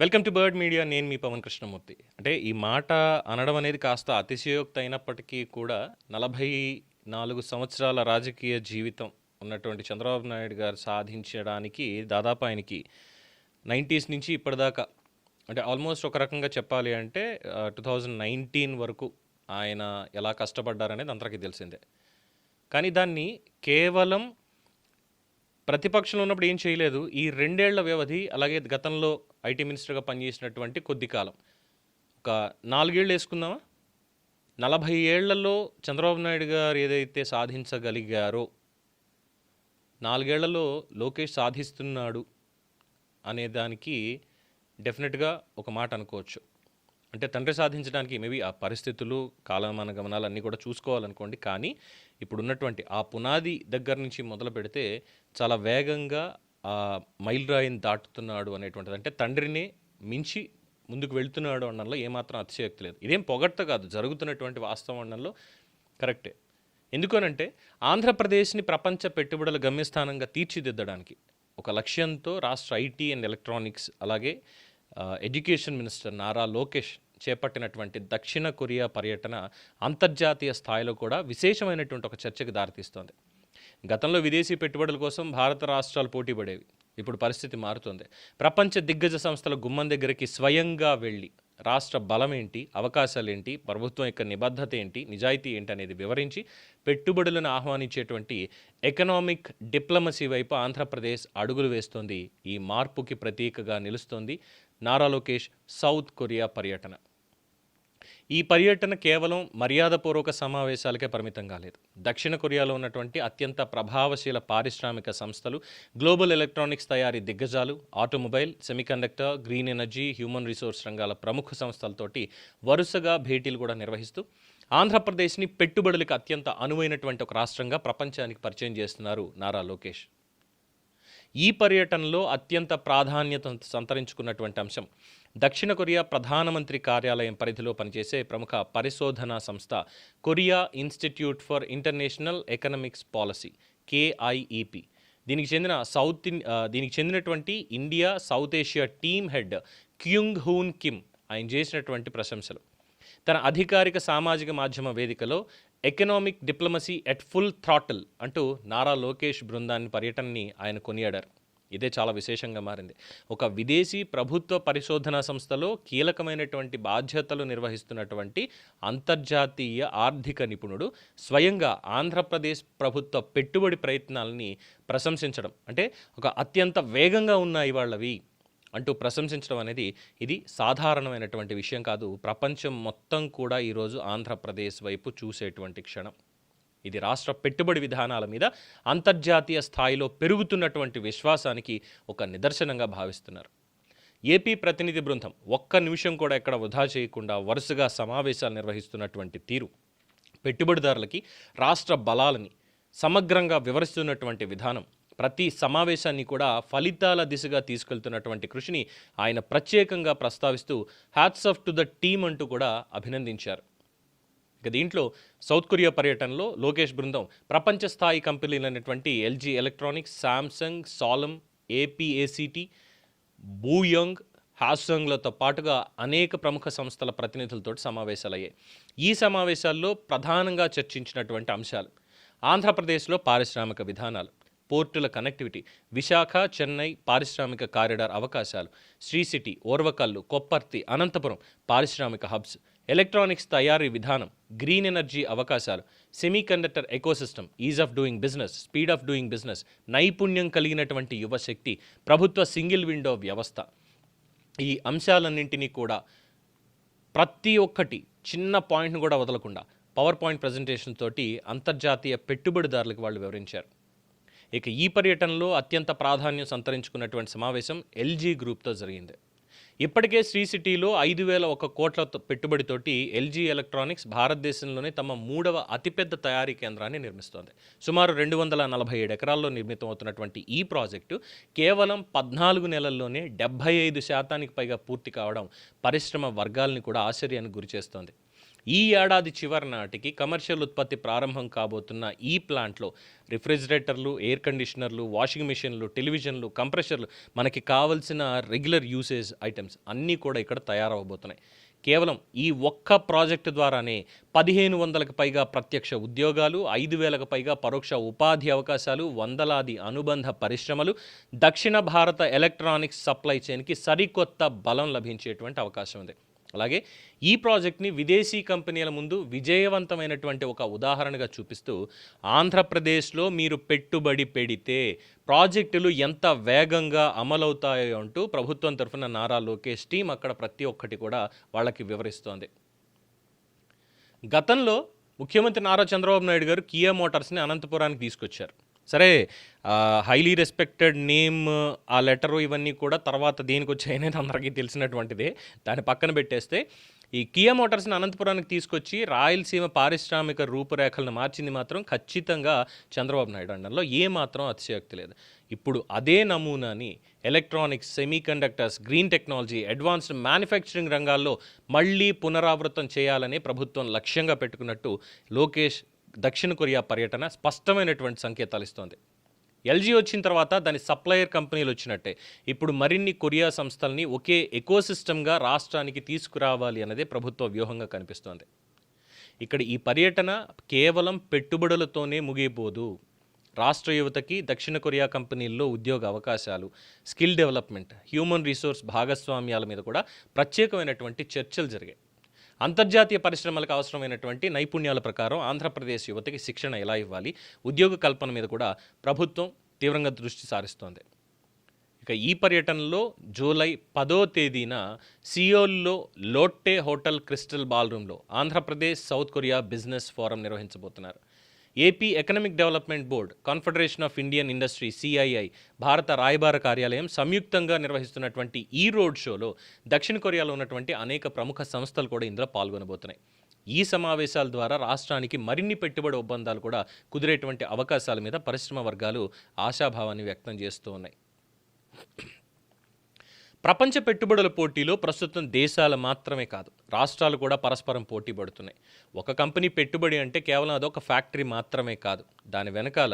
Welcome to bird media. నేను మీ పవన్ కృష్ణమూర్తి. అంటే ఈ మాట అనడం అనేది కాస్త అతిశయోక్తి అయినప్పటికీ కూడా 44 సంవత్సరాల రాజకీయ జీవితం ఉన్నటువంటి చంద్రబాబు నాయుడు గారు సాధించడానికి దాదాపు ఆయనకి 90s నుంచి ఇప్పటిదాకా అంటే ఆల్మోస్ట్ ఒక రకంగా చెప్పాలి అంటే 2019 వరకు ఆయన ఎలా కష్టపడ్డారనేది అందరికీ తెలిసిందే. కానీ దాన్ని కేవలం ప్రతిపక్షంలో ఉన్నప్పుడు ఏం చేయలేదు. ఈ 2 ఏళ్ల వ్యవధి, అలాగే గతంలో ఐటీ మినిస్టర్గా పనిచేసినటువంటి కొద్ది కాలం, ఒక 4 ఏళ్ళు వేసుకుందామా, 40 ఏళ్లలో చంద్రబాబు నాయుడు గారు ఏదైతే సాధించగలిగారో 4 ఏళ్లలో లోకేష్ సాధిస్తున్నాడు అనే దానికి డెఫినెట్గా ఒక మాట అనుకోవచ్చు. అంటే తండ్రి సాధించడానికి మేబీ ఆ పరిస్థితులు, కాలమాన గమనాలు అన్నీ కూడా చూసుకోవాలనుకోండి. కానీ ఇప్పుడున్నటువంటి ఆ పునాది దగ్గర నుంచి మొదలు పెడితే చాలా వేగంగా ఆ మైలురాయిని దాటుతున్నాడు అనేటువంటిది, అంటే తండ్రిని మించి ముందుకు వెళ్తున్నాడు అనడంలో ఏమాత్రం అతిశయోక్తి లేదు. ఇదేం పొగడ్త కాదు, జరుగుతున్నటువంటి వాస్తవం అనడంలో కరెక్టే. ఎందుకనంటే ఆంధ్రప్రదేశ్ని ప్రపంచ పెట్టుబడుల గమ్యస్థానంగా తీర్చిదిద్దడానికి ఒక లక్ష్యంతో రాష్ట్ర ఐటీ అండ్ ఎలక్ట్రానిక్స్ అలాగే ఎడ్యుకేషన్ మినిస్టర్ నారా లోకేష్ చేపట్టినటువంటి దక్షిణ కొరియా పర్యటన అంతర్జాతీయ స్థాయిలో కూడా విశేషమైనటువంటి ఒక చర్చకు దారితీస్తోంది. గతంలో విదేశీ పెట్టుబడుల కోసం భారత రాష్ట్రాలు పోటీ పడేవి. ఇప్పుడు పరిస్థితి మారుతుంది. ప్రపంచ దిగ్గజ సంస్థల గుమ్మం దగ్గరికి స్వయంగా వెళ్ళి రాష్ట్ర బలం ఏంటి, అవకాశాలు ఏంటి, ప్రభుత్వం యొక్క నిబద్ధత ఏంటి, నిజాయితీ ఏంటి అనేది వివరించి పెట్టుబడులను ఆహ్వానించేటువంటి ఎకనామిక్ డిప్లొమసీ వైపు ఆంధ్రప్రదేశ్ అడుగులు వేస్తోంది. ఈ మార్పుకి ప్రతీకగా నిలుస్తోంది నారా లోకేష్ సౌత్ కొరియా పర్యటన. ఈ పర్యటన కేవలం మర్యాదపూర్వక సమావేశాలకే పరిమితం కాలేదు. దక్షిణ కొరియాలో ఉన్నటువంటి అత్యంత ప్రభావశీల పారిశ్రామిక సంస్థలు, గ్లోబల్ ఎలక్ట్రానిక్స్ తయారీ దిగ్గజాలు, automobile, semiconductor, green energy, human resource రంగాల ప్రముఖ సంస్థలతోటి వరుసగా భేటీలు కూడా నిర్వహిస్తూ ఆంధ్రప్రదేశ్ని పెట్టుబడులకు అత్యంత అనువైనటువంటి ఒక రాష్ట్రంగా ప్రపంచానికి పరిచయం చేస్తున్నారు నారా లోకేష్. ఈ పర్యటనలో అత్యంత ప్రాధాన్యత సంతరించుకున్నటువంటి అంశం దక్షిణ కొరియా ప్రధానమంత్రి కార్యాలయం పరిధిలో పనిచేసే ప్రముఖ పరిశోధనా సంస్థ Korea institute for international economics policy KIEP. దీనికి చెందినటువంటి India south Asia team head Kyung Hoon Kim ఆయన చేసినటువంటి ప్రశంసలు. తన అధికారిక సామాజిక మాధ్యమ వేదికలో economic diplomacy at full throttle అంటూ నారా లోకేష్ బృందాన్ని పర్యటనని ఆయన కొనియాడారు. ఇదే చాలా విశేషంగా మారింది. ఒక విదేశీ ప్రభుత్వ పరిశోధనా సంస్థలో కీలకమైనటువంటి బాధ్యతలు నిర్వహిస్తున్నటువంటి అంతర్జాతీయ ఆర్థిక నిపుణుడు స్వయంగా ఆంధ్రప్రదేశ్ ప్రభుత్వ పెట్టుబడి ప్రయత్నాలని ప్రశంసించడం, అంటే ఒక అత్యంత వేగంగా ఉన్నాయి వాళ్ళవి అంటూ ప్రశంసించడం అనేది ఇది సాధారణమైనటువంటి విషయం కాదు. ప్రపంచం మొత్తం కూడా ఈరోజు ఆంధ్రప్రదేశ్ వైపు చూసేటువంటి క్షణం. ఇది రాష్ట్ర పెట్టుబడి విధానాల మీద అంతర్జాతీయ స్థాయిలో పెరుగుతున్నటువంటి విశ్వాసానికి ఒక నిదర్శనంగా భావిస్తున్నారు. ఏపీ ప్రతినిధి బృందం ఒక్క నిమిషం కూడా ఎక్కడ వృధా చేయకుండా వరుసగా సమావేశాలు నిర్వహిస్తున్నటువంటి తీరు, పెట్టుబడిదారులకి రాష్ట్ర బలాలని సమగ్రంగా వివరిస్తున్నటువంటి విధానం, ప్రతి సమావేశాన్ని కూడా ఫలితాల దిశగా తీసుకెళ్తున్నటువంటి కృషిని ఆయన ప్రత్యేకంగా ప్రస్తావిస్తూ hats off to the team అంటూ కూడా అభినందించారు. ఇక దీంట్లో సౌత్ కొరియా పర్యటనలో లోకేష్ బృందం ప్రపంచ స్థాయి కంపెనీలైనటువంటి LG ఎలక్ట్రానిక్స్, శాంసంగ్, సాలమ్, APACT, బూయంగ్, హాసంగ్లతో పాటుగా అనేక ప్రముఖ సంస్థల ప్రతినిధులతో సమావేశాలయ్యాయి. ఈ సమావేశాల్లో ప్రధానంగా చర్చించినటువంటి అంశాలు ఆంధ్రప్రదేశ్లో పారిశ్రామిక విధానాలు, పోర్టుల కనెక్టివిటీ, విశాఖ చెన్నై పారిశ్రామిక కారిడార్ అవకాశాలు, శ్రీ సిటీ, ఓర్వకల్లు, కొప్పర్తి, అనంతపురం పారిశ్రామిక హబ్స్, ఎలక్ట్రానిక్స్ తయారీ విధానం, గ్రీన్ ఎనర్జీ అవకాశాలు, semiconductor ecosystem, is of doing business, speed of doing business, నైపుణ్యం కలిగినటువంటి యువశక్తి, ప్రభుత్వ సింగిల్ విండో వ్యవస్థ. ఈ అంశాలన్నింటినీ కూడా ప్రతి ఒక్కటి చిన్న పాయింట్ను కూడా వదలకుండా పవర్ పాయింట్ ప్రజెంటేషన్ తోటి అంతర్జాతీయ పెట్టుబడిదారులకు వాళ్ళు వివరించారు. ఇక ఈ పర్యటనలో అత్యంత ప్రాధాన్యం సంతరించుకున్నటువంటి సమావేశం LG గ్రూప్తో జరిగింది. ఇప్పటికే శ్రీ సిటీలో 5,001 కోట్ల పెట్టుబడితోటి LG ఎలక్ట్రానిక్స్ భారతదేశంలోనే తమ 3వ అతిపెద్ద తయారీ కేంద్రాన్ని నిర్మిస్తోంది. సుమారు 247 ఎకరాల్లో నిర్మితమవుతున్నటువంటి ఈ ప్రాజెక్టు కేవలం 14 నెలల్లోనే 75% పైగా పూర్తి కావడం పరిశ్రమ వర్గాలని కూడా ఆశ్చర్యానికి గురిచేస్తోంది. ఈ ఏడాది చివరి నాటికి కమర్షియల్ ఉత్పత్తి ప్రారంభం కాబోతున్న ఈ ప్లాంట్లో రిఫ్రిజిరేటర్లు, ఎయిర్ కండిషనర్లు, వాషింగ్ మిషన్లు, టెలివిజన్లు, కంప్రెషర్లు, మనకి కావాల్సిన రెగ్యులర్ యూసేజ్ ఐటమ్స్ అన్నీ కూడా ఇక్కడ తయారవబోతున్నాయి. కేవలం ఈ ఒక్క ప్రాజెక్టు ద్వారానే 1500కు పైగా ప్రత్యక్ష ఉద్యోగాలు, 5000కు పైగా పరోక్ష ఉపాధి అవకాశాలు, వందలాది అనుబంధ పరిశ్రమలు, దక్షిణ భారత ఎలక్ట్రానిక్స్ సప్లై చైన్కి సరికొత్త బలం లభించేటువంటి అవకాశం ఉంది. అలాగే ఈ ప్రాజెక్ట్ని విదేశీ కంపెనీల ముందు విజయవంతమైనటువంటి ఒక ఉదాహరణగా చూపిస్తూ ఆంధ్రప్రదేశ్లో మీరు పెట్టుబడి పెడితే ప్రాజెక్టులు ఎంత వేగంగా అమలవుతాయో అంటూ ప్రభుత్వం తరఫున నారా లోకేష్ టీం అక్కడ ప్రతి ఒక్కటి కూడా వాళ్ళకి వివరిస్తోంది. గతంలో ముఖ్యమంత్రి నారా చంద్రబాబు నాయుడు గారు కియా మోటార్స్ని అనంతపురానికి తీసుకొచ్చారు. సరే, హైలీ రెస్పెక్టెడ్ నేమ్, ఆ లెటరు ఇవన్నీ కూడా తర్వాత దేనికి వచ్చాయనేది అందరికీ తెలిసినటువంటిదే. దాన్ని పక్కన పెట్టేస్తే ఈ కియా మోటార్స్ని అనంతపురానికి తీసుకొచ్చి రాయలసీమ పారిశ్రామిక రూపురేఖలను మార్చింది మాత్రం ఖచ్చితంగా చంద్రబాబు నాయుడు అనడంలో ఏమాత్రం అతిశయోక్తి లేదు. ఇప్పుడు అదే నమూనాని electronics, semiconductors, green technology, advanced manufacturing రంగాల్లో మళ్ళీ పునరావృతం చేయాలని ప్రభుత్వం లక్ష్యంగా పెట్టుకున్నట్టు లోకేష్ దక్షిణ కొరియా పర్యటన స్పష్టమైనటువంటి సంకేతాలు ఇస్తోంది. ఎల్జీ వచ్చిన తర్వాత దాని సప్లయర్ కంపెనీలు వచ్చినట్టే ఇప్పుడు మరిన్ని కొరియా సంస్థల్ని ఒకే ఎకోసిస్టమ్గా రాష్ట్రానికి తీసుకురావాలి అన్నదే ప్రభుత్వ వ్యూహంగా కనిపిస్తోంది. ఇక్కడ ఈ పర్యటన కేవలం పెట్టుబడులతోనే ముగిపోదు. రాష్ట్ర యువతకి దక్షిణ కొరియా కంపెనీల్లో ఉద్యోగ అవకాశాలు, స్కిల్ డెవలప్మెంట్, హ్యూమన్ రిసోర్స్ భాగస్వామ్యాల మీద కూడా ప్రత్యేకమైనటువంటి చర్చలు జరిగాయి. అంతర్జాతీయ పరిశ్రమలకు అవసరమైనటువంటి నైపుణ్యాల ప్రకారం ఆంధ్రప్రదేశ్ యువతకి శిక్షణ ఎలా ఇవ్వాలి, ఉద్యోగ కల్పన మీద కూడా ప్రభుత్వం తీవ్రంగా దృష్టి సారిస్తోంది. ఇక ఈ పర్యటనలో జూలై 10వ తేదీన సియోల్లో లోట్టే హోటల్ క్రిస్టల్ బాల్రూమ్లో Andhra Pradesh south Korea business forum నిర్వహించబోతున్నారు. AP economic development board, confederation of Indian industry CII, భారత రాయబార కార్యాలయం సంయుక్తంగా నిర్వహిస్తున్నటువంటి ఈ రోడ్ షోలో దక్షిణ కొరియాలో ఉన్నటువంటి అనేక ప్రముఖ సంస్థలు కూడా ఇందులో పాల్గొనబోతున్నాయి. ఈ సమావేశాల ద్వారా రాష్ట్రానికి మరిన్ని పెట్టుబడి ఒప్పందాలు కూడా కుదిరేటువంటి అవకాశాల మీద పరిశ్రమ వర్గాలు ఆశాభావాన్ని వ్యక్తం చేస్తూ ఉన్నాయి. ప్రపంచ పెట్టుబడుల పోటీలో ప్రస్తుతం దేశాలు మాత్రమే కాదు, రాష్ట్రాలు కూడా పరస్పరం పోటీ పడుతున్నాయి. ఒక కంపెనీ పెట్టుబడి అంటే కేవలం అదొక ఫ్యాక్టరీ మాత్రమే కాదు, దాని వెనకాల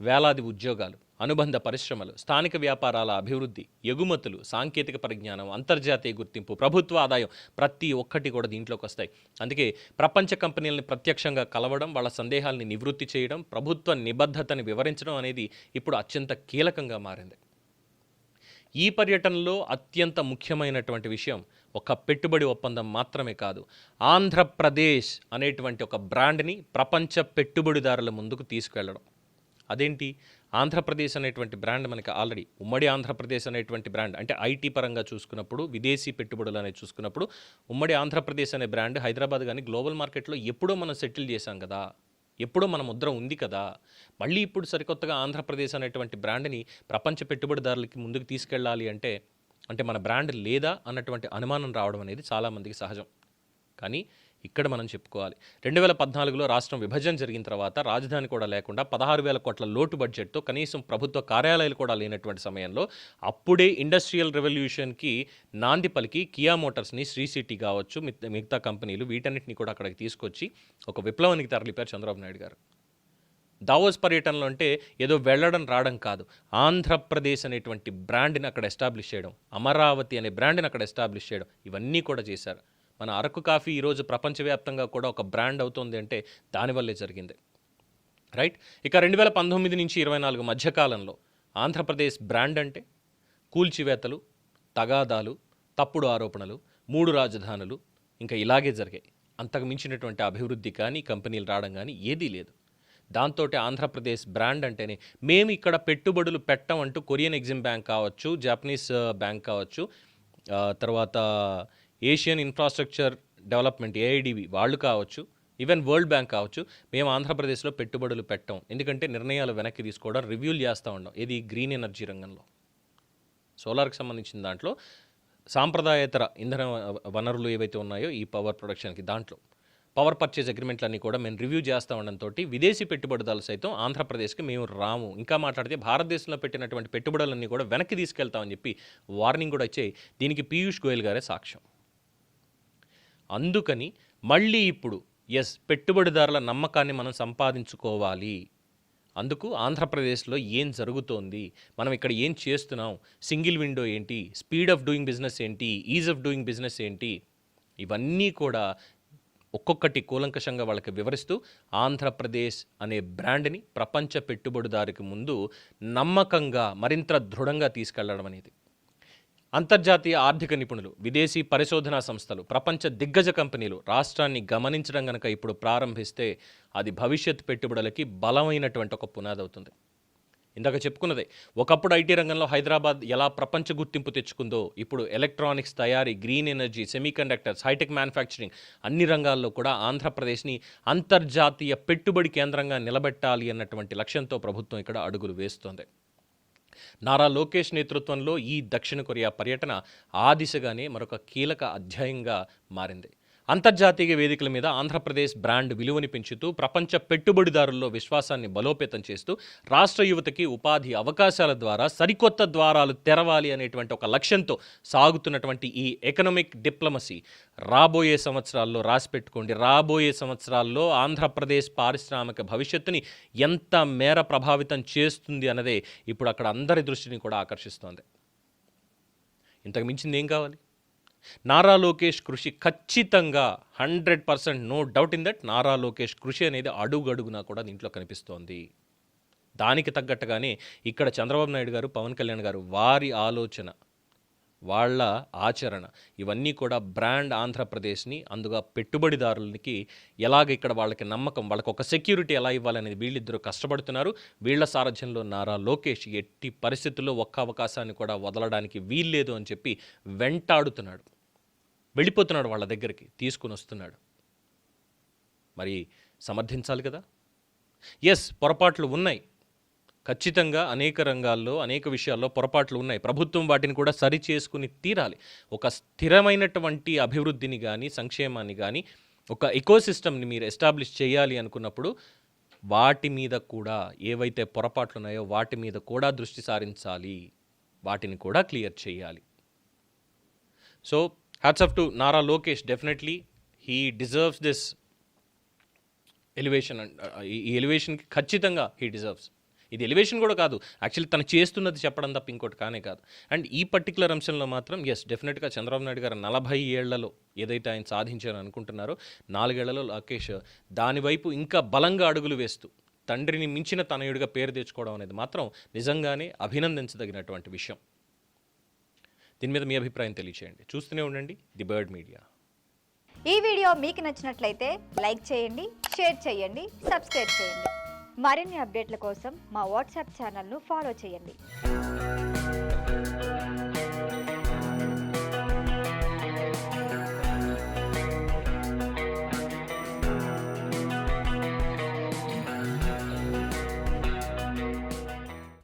వేలాది ఉద్యోగాలు, అనుబంధ పరిశ్రమలు, స్థానిక వ్యాపారాల అభివృద్ధి, ఎగుమతులు, సాంకేతిక పరిజ్ఞానం, అంతర్జాతీయ గుర్తింపు, ప్రభుత్వ ఆదాయం ప్రతి ఒక్కటి కూడా దీంట్లోకి వస్తాయి. అందుకే ప్రపంచ కంపెనీలను ప్రత్యక్షంగా కలవడం, వాళ్ళ సందేహాల్ని నివృత్తి చేయడం, ప్రభుత్వ నిబద్ధతని వివరించడం అనేది ఇప్పుడు అత్యంత కీలకంగా మారింది. ఈ పర్యటనలో అత్యంత ముఖ్యమైనటువంటి విషయం ఒక పెట్టుబడి ఒప్పందం మాత్రమే కాదు, ఆంధ్రప్రదేశ్ అనేటువంటి ఒక బ్రాండ్ని ప్రపంచ పెట్టుబడిదారుల ముందుకు తీసుకెళ్లడం. అదేంటి, ఆంధ్రప్రదేశ్ అనేటువంటి బ్రాండ్ మనకి ఆల్రెడీ ఉమ్మడి ఆంధ్రప్రదేశ్ అనేటువంటి బ్రాండ్, అంటే ఐటీ పరంగా చూసుకున్నప్పుడు, విదేశీ పెట్టుబడులు అనేది చూసుకున్నప్పుడు ఉమ్మడి ఆంధ్రప్రదేశ్ అనే బ్రాండ్ హైదరాబాద్ కానీ గ్లోబల్ మార్కెట్లో ఎప్పుడో మనం సెటిల్ చేశాం కదా, ఎప్పుడో మన ముద్ర ఉంది కదా. మళ్ళీ ఇప్పుడు సరికొత్తగా ఆంధ్రప్రదేశ్ అనేటువంటి బ్రాండ్ని ప్రపంచ పెట్టుబడిదారులకి ముందుకు తీసుకెళ్ళాలి అంటే మన బ్రాండ్ లేదా అన్నటువంటి అనుమానం రావడం అనేది చాలామందికి సహజం. కానీ ఇక్కడ మనం చెప్పుకోవాలి, 2014లో రాష్ట్రం విభజన జరిగిన తర్వాత రాజధాని కూడా లేకుండా 16,000 కోట్ల లోటు బడ్జెట్తో కనీసం ప్రభుత్వ కార్యాలయాలు కూడా లేనటువంటి సమయంలో అప్పుడే ఇండస్ట్రియల్ రెవల్యూషన్కి నాంది పలికి కియా మోటార్స్ని, శ్రీ సిటీ కావచ్చు, మిగతా కంపెనీలు వీటన్నిటిని కూడా అక్కడికి తీసుకొచ్చి ఒక విప్లవానికి తరలిపారు చంద్రబాబు నాయుడు గారు. దావోస్ పర్యటనలో అంటే ఏదో వెళ్ళడం రావడం కాదు, ఆంధ్రప్రదేశ్ అనేటువంటి బ్రాండ్ని అక్కడ ఎస్టాబ్లిష్ చేయడం, అమరావతి అనే బ్రాండ్ని అక్కడ ఎస్టాబ్లిష్ చేయడం, ఇవన్నీ కూడా చేశారు. మన అరకు కాఫీ ఈరోజు ప్రపంచవ్యాప్తంగా కూడా ఒక బ్రాండ్ అవుతుంది అంటే దానివల్లే జరిగింది, రైట్. ఇక 2019 నుంచి 2024 మధ్యకాలంలో ఆంధ్రప్రదేశ్ బ్రాండ్ అంటే కూల్చివేతలు, తగాదాలు, తప్పుడు ఆరోపణలు, 3 రాజధానులు, ఇంకా ఇలాగే జరిగాయి. అంతకు మించినటువంటి అభివృద్ధి కానీ, కంపెనీలు రావడం కానీ ఏదీ లేదు. దాంతో ఆంధ్రప్రదేశ్ బ్రాండ్ అంటేనే మేము ఇక్కడ పెట్టుబడులు పెట్టమంటూ కొరియన్ ఎగ్జిమ్ బ్యాంక్ కావచ్చు, జాపనీస్ బ్యాంక్ కావచ్చు, తర్వాత ఏషియన్ ఇన్ఫ్రాస్ట్రక్చర్ డెవలప్మెంట్ ఏఐడిబి వాళ్ళు కావచ్చు, ఈవెన్ వరల్డ్ బ్యాంక్ కావచ్చు, మేము ఆంధ్రప్రదేశ్లో పెట్టుబడులు పెట్టాం. ఎందుకంటే నిర్ణయాలు వెనక్కి తీసుకోవడం, రివ్యూలు చేస్తూ ఉన్నాం. ఇది గ్రీన్ ఎనర్జీ రంగంలో, సోలార్కి సంబంధించిన దాంట్లో, సాంప్రదాయేతర ఇంధన వనరులు ఏవైతే ఉన్నాయో ఈ పవర్ ప్రొడక్షన్కి, దాంట్లో పవర్ పర్చేజ్ అగ్రిమెంట్లన్నీ కూడా మేము రివ్యూ చేస్తూ ఉండడంతో విదేశీ పెట్టుబడిదారులు సైతం ఆంధ్రప్రదేశ్కి మేము రాము, ఇంకా మాట్లాడితే భారతదేశంలో పెట్టినటువంటి పెట్టుబడులన్నీ కూడా వెనక్కి తీసుకెళ్తామని చెప్పి వార్నింగ్ కూడా ఇచ్చే దీనికి పీయూష్ గోయల్ గారే సాక్ష్యం. అందుకని మళ్ళీ ఇప్పుడు పెట్టుబడిదారుల నమ్మకాన్ని మనం సంపాదించుకోవాలి. అందుకు ఆంధ్రప్రదేశ్లో ఏం జరుగుతోంది, మనం ఇక్కడ ఏం చేస్తున్నాం, సింగిల్ విండో ఏంటి, స్పీడ్ ఆఫ్ డూయింగ్ బిజినెస్ ఏంటి, ఈజ్ ఆఫ్ డూయింగ్ బిజినెస్ ఏంటి, ఇవన్నీ కూడా ఒక్కొక్కటి కూలంకషంగా వాళ్ళకి వివరిస్తూ ఆంధ్రప్రదేశ్ అనే బ్రాండ్ని ప్రపంచ పెట్టుబడిదారికి ముందు నమ్మకంగా మరింత దృఢంగా తీసుకెళ్లడం అనేది. అంతర్జాతీయ ఆర్థిక నిపుణులు, విదేశీ పరిశోధనా సంస్థలు, ప్రపంచ దిగ్గజ కంపెనీలు రాష్ట్రాన్ని గమనించడం కనుక ఇప్పుడు ప్రారంభిస్తే అది భవిష్యత్ పెట్టుబడులకి బలమైనటువంటి ఒక పునాది అవుతుంది. ఇందాక చెప్పుకున్నదే, ఒకప్పుడు ఐటీ రంగంలో హైదరాబాద్ ఎలా ప్రపంచ గుర్తింపు తెచ్చుకుందో, ఇప్పుడు ఎలక్ట్రానిక్స్ తయారీ, green energy, semiconductors, hi-tech manufacturing అన్ని రంగాల్లో కూడా ఆంధ్రప్రదేశ్ని అంతర్జాతీయ పెట్టుబడి కేంద్రంగా నిలబెట్టాలి అన్నటువంటి లక్ష్యంతో ప్రభుత్వం ఇక్కడ అడుగులు వేస్తోంది. నారా లోకేష్ నేతృత్వంలో ఈ దక్షిణ కొరియా పర్యటన ఆ దిశగానే మరొక కీలక అధ్యాయంగా మారింది. అంతర్జాతీయ వేదికల మీద ఆంధ్రప్రదేశ్ బ్రాండ్ విలువని పెంచుతూ ప్రపంచ పెట్టుబడిదారుల్లో విశ్వాసాన్ని బలోపేతం చేస్తూ రాష్ట్ర యువతకి ఉపాధి అవకాశాల ద్వారా సరికొత్త ద్వారాలు తెరవాలి అనేటువంటి ఒక లక్ష్యంతో సాగుతున్నటువంటి ఈ ఎకనామిక్ డిప్లొమసీ రాబోయే సంవత్సరాల్లో రాసిపెట్టుకోండి, రాబోయే సంవత్సరాల్లో ఆంధ్రప్రదేశ్ పారిశ్రామిక భవిష్యత్తుని ఎంత మేర ప్రభావితం చేస్తుంది అన్నదే ఇప్పుడు అక్కడ అందరి దృష్టిని కూడా ఆకర్షిస్తోంది. ఇంతకు మించింది ఏం కావాలి? నారా లోకేష్ కృషి ఖచ్చితంగా 100% no doubt in that. Nara Lokesh కృషి అనేది అడుగడుగునా కూడా దీంట్లో కనిపిస్తోంది. దానికి తగ్గట్టుగానే ఇక్కడ చంద్రబాబు నాయుడు గారు, పవన్ కళ్యాణ్ గారు వారి ఆలోచన, వాళ్ళ ఆచరణ ఇవన్నీ కూడా బ్రాండ్ ఆంధ్రప్రదేశ్ని, అందుగా పెట్టుబడిదారులకి ఎలాగ ఇక్కడ వాళ్ళకి నమ్మకం, వాళ్ళకి ఒక సెక్యూరిటీ ఎలా ఇవ్వాలనేది వీళ్ళిద్దరూ కష్టపడుతున్నారు. వీళ్ళ సారథ్యంలో నారా లోకేష్ ఎట్టి పరిస్థితుల్లో ఒక్క అవకాశాన్ని కూడా వదలడానికి వీల్లేదు అని చెప్పి వెంటాడుతున్నాడు, వెళ్ళిపోతున్నాడు, వాళ్ళ దగ్గరికి తీసుకుని వస్తున్నాడు. మరి సమర్థించాలి కదా. పొరపాట్లు ఉన్నాయి, ఖచ్చితంగా అనేక రంగాల్లో అనేక విషయాల్లో పొరపాట్లు ఉన్నాయి. ప్రభుత్వం వాటిని కూడా సరి చేసుకుని తీరాలి. ఒక స్థిరమైనటువంటి అభివృద్ధిని కానీ, సంక్షేమాన్ని కానీ, ఒక ఎకోసిస్టమ్ని మీరు ఎస్టాబ్లిష్ చేయాలి అనుకున్నప్పుడు వాటి మీద కూడా ఏవైతే పొరపాట్లు ఉన్నాయో వాటి మీద కూడా దృష్టి సారించాలి, వాటిని కూడా క్లియర్ చేయాలి. So hats off to Nara Lokesh. Definitely he deserves this elevation. ఈ ఎలివేషన్కి ఖచ్చితంగా హీ డిజర్వ్స్. ఇది ఎలివేషన్ కూడా కాదు, యాక్చువల్లీ తను చేస్తున్నది చెప్పడం తప్ప ఇంకోటి కానే కాదు. అండ్ ఈ పర్టికులర్ అంశంలో మాత్రం డెఫినెట్గా చంద్రబాబు నాయుడు గారు 40 ఏళ్లలో ఏదైతే ఆయన సాధించారని అనుకుంటున్నారో 4 ఏళ్లలో లోకేష్ దానివైపు ఇంకా బలంగా అడుగులు వేస్తూ తండ్రిని మించిన తనయుడిగా పేరు తెచ్చుకోవడం అనేది మాత్రం నిజంగానే అభినందించదగినటువంటి విషయం. దీని మీద మీ అభిప్రాయం తెలియచేయండి. చూస్తూనే ఉండండి ది బర్డ్ మీడియా. ఈ వీడియో మీకు నచ్చినట్లయితే లైక్ చేయండి, షేర్ చేయండి, సబ్స్క్రైబ్ చేయండి. మరిన్ని అప్డేట్ల కోసం మా వాట్సాప్ ఛానల్ను ఫాలో చేయండి.